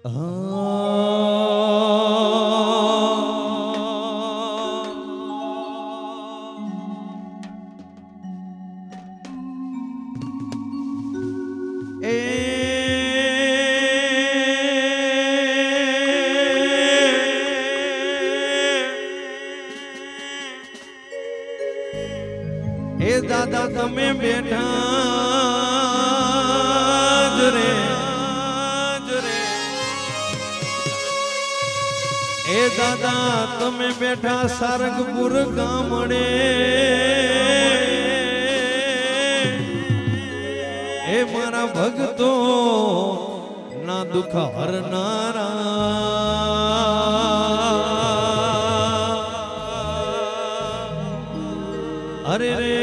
હે દાદા તમે બેઠા જ રે હે દાદા તમે બેઠા સારંગપુર ગામડે હે મારા ભક્તો ના દુઃખ હરનારા અરે રે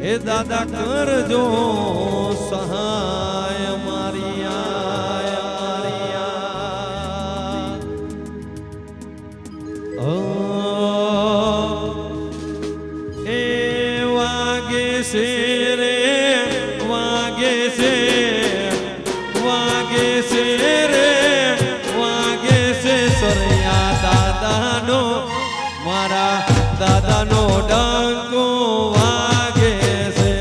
હે દાદા કરજો સહાય મારિયા એ વાગે છે રે વાગે છે રે વાગે છે સરયા દાદાનો મારા દાદાનો ડંકો વાગે છે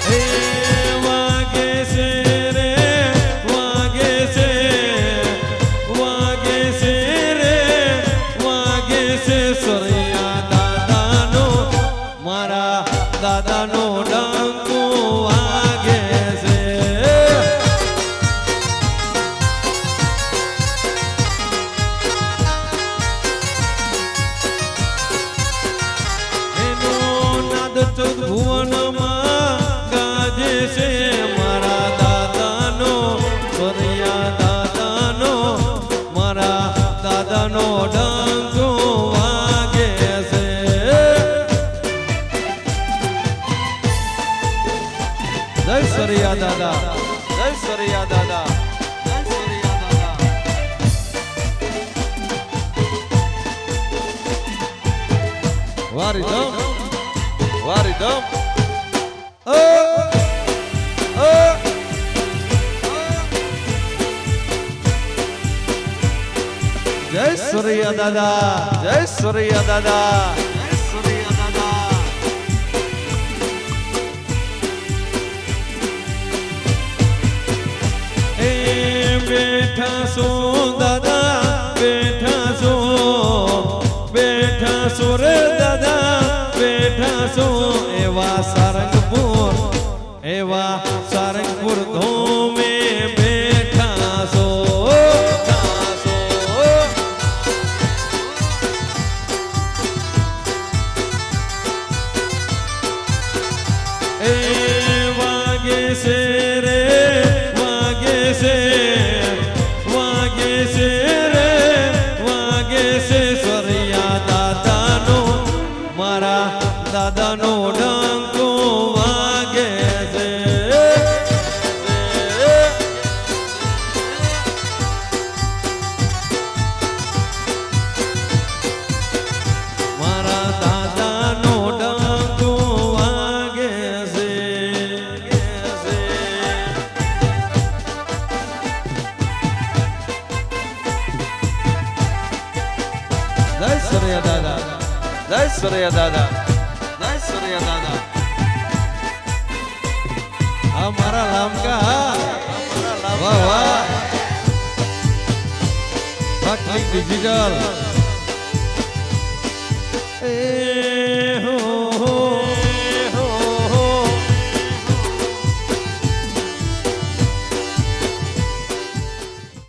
એ વાગે છે રે વાગે છે રે વાગે છે સરયા દાદાનો મારા દાદાનો ડંકો વાગે છે એનો નાદ ચૌદ ભુવનમાં ગાજે છે મારા દાદાનો સરયા દાદાનો મારા દાદાનો ડંકો વાગે છે જય સરયા દાદા જય સરયા દાદા જય સરયા દાદા વારી દમ ઓ જય સરયા દાદા જય સરયા દાદા જય સરયા દાદા એ બેઠા છો દાદા બેઠા છો રે દાદા બેઠા છો એવા સારંગપુર ધોમે બેઠા છો એ વાગે છે રે વાગે છે રે વાગે છે સરયા દાદાનો મારા દાદાનો ડંકો વાગે છે મારા દાદાનો ડંકો વાગે છે જય સરયા દાદા જય સરયા દાદા જય સરયા દાદા આ મારા લામકા વાહ વાહ પબ્લિક ડિજિટલ એ